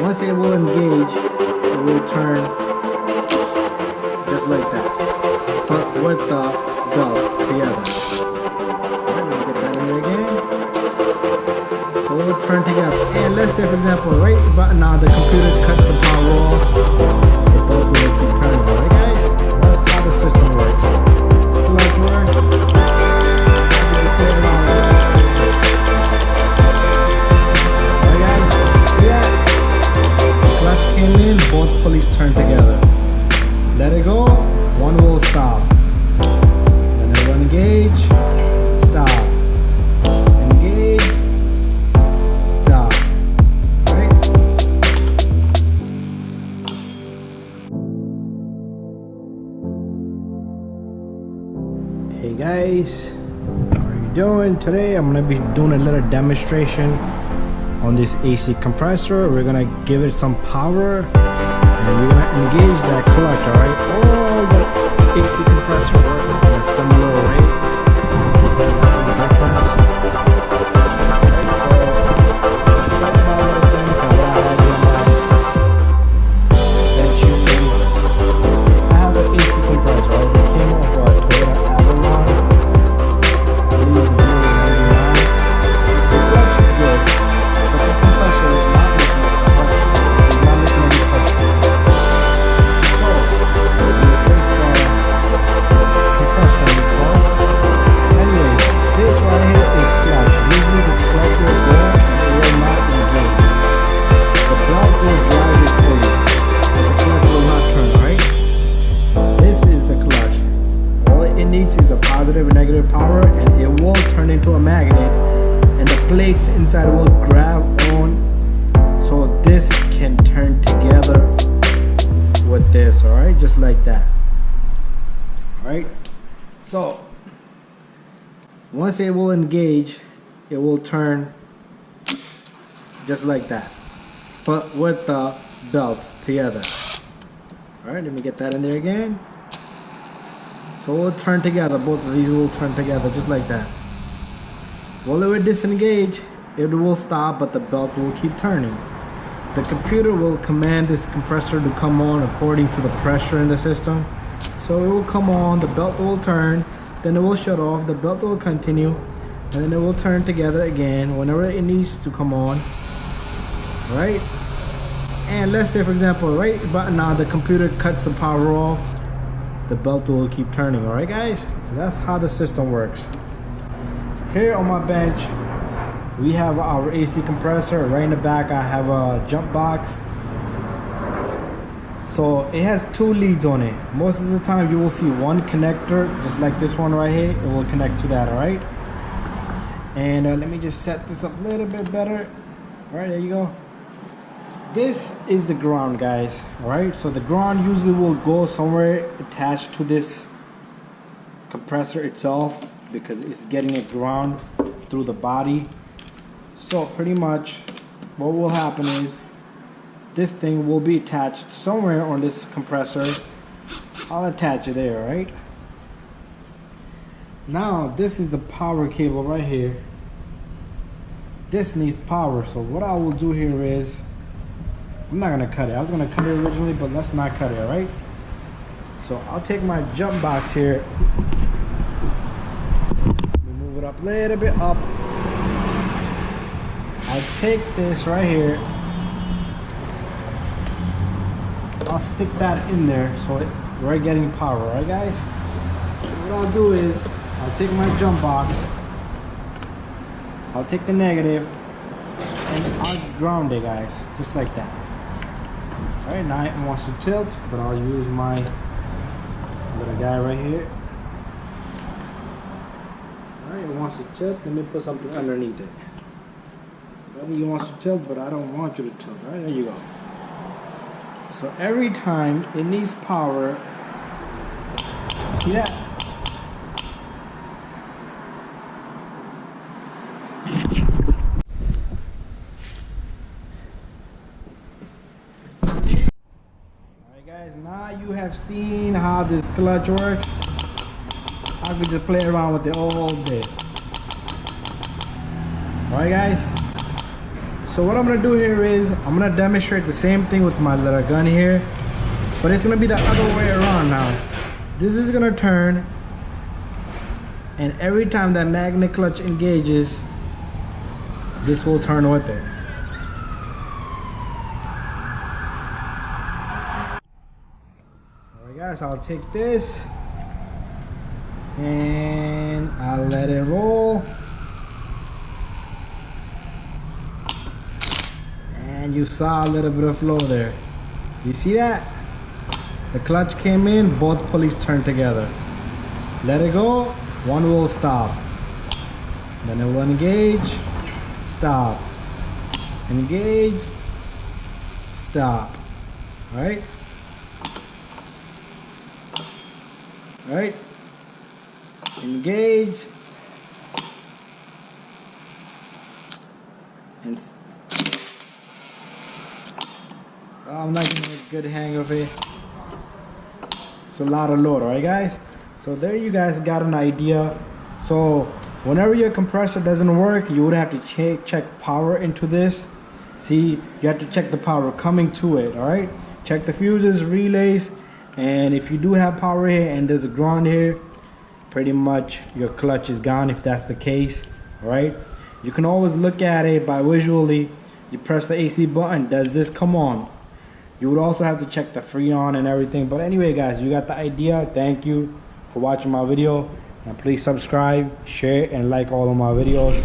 Once it will engage, it will turn just like that, but with the belt together. Alright, let me get that in there again. So it will turn together. And let's say, for example, right about now the computer cuts the power off, the belt will keep turning. Alright guys, so that's how the system works. It's clutch works. Came in, both pulleys turn together. Let it go, one will stop. Then it will engage, stop. Engage, stop. Right? Hey guys, how are you doing? Today I'm gonna be doing a little demonstration on this AC compressor. We're gonna give it some power and we're gonna engage that clutch. All right, all the AC compressor work in a similar way, nothing different. Right, so let's talk about other things and what I have in my bench unit. I have an AC compressor. Right? This came off a Toyota Avalon. I believe it's really 99. The clutch is good. This compressor is not making any pressure. It's not making any pressure. So, we replace the compressor on this car. Anyways, this right here is clutch. Usually this clutch will go and it will not engage. The belt will drive it pulley, but the clutch will not turn, right? This is the clutch. All it needs is the positive and negative power, and it will turn into a magnet. And the plates inside will grab on, so this can turn together with this. All right, just like that. All right, so once it will engage, it will turn just like that, but with the belt together. All right, let me get that in there again. So it will turn together. Both of these will turn together just like that. While it will disengage, it will stop, but the belt will keep turning. The computer will command this compressor to come on according to the pressure in the system. So it will come on, the belt will turn, then it will shut off, the belt will continue, and then it will turn together again whenever it needs to come on. Right? And let's say, for example, right about now the computer cuts the power off, the belt will keep turning. Alright guys? So that's how the system works. Here on my bench, we have our AC compressor. Right in the back, I have a jump box. So it has two leads on it. Most of the time, you will see one connector, just like this one right here. It will connect to that, all right? And let me just set this up a little bit better. All right, there you go. This is the ground, guys, all right? So the ground usually will go somewhere attached to this compressor itself, because it's getting a ground through the body. So pretty much what will happen is this thing will be attached somewhere on this compressor. I'll attach it there, right? Now this is the power cable right here. This needs power, so what I will do here is, I'm not gonna cut it. I was gonna cut it originally, but let's not cut it, alright? So I'll take my jump box here, move it up a little bit up. I take this right here, I'll stick that in there so we're getting power, right guys? What I'll do is, I'll take my jump box, I'll take the negative, and I'll ground it, guys, just like that. Alright, now it wants to tilt, but I'll use my little guy right here. Alright, it wants to tilt, let me put something underneath it. It wants to tilt, but I don't want you to tilt. Alright, there you go. So every time it needs power, see that? Alright guys, now you have seen how this clutch works. I could just play around with it all day. Alright guys? So what I'm gonna do here is I'm gonna demonstrate the same thing with my little gun here, but it's gonna be the other way around now. This is gonna turn, and every time that magnet clutch engages, this will turn with it. Alright guys, I'll take this and I'll let it roll. And you saw a little bit of flow there. You see that? The clutch came in, both pulleys turned together. Let it go, one will stop. Then it will engage, stop. Engage, stop. Alright? Alright? Engage. And I'm not getting a good hang of it. It's a lot of load, alright guys? So there you guys got an idea. So whenever your compressor doesn't work, you would have to check power into this. See, you have to check the power coming to it, alright? Check the fuses, relays, and if you do have power here and there's a ground here, pretty much your clutch is gone if that's the case, alright? You can always look at it by visually. You press the AC button, does this come on? You would also have to check the freon and everything. But anyway guys, you got the idea. Thank you for watching my video, and please subscribe, share, and like all of my videos.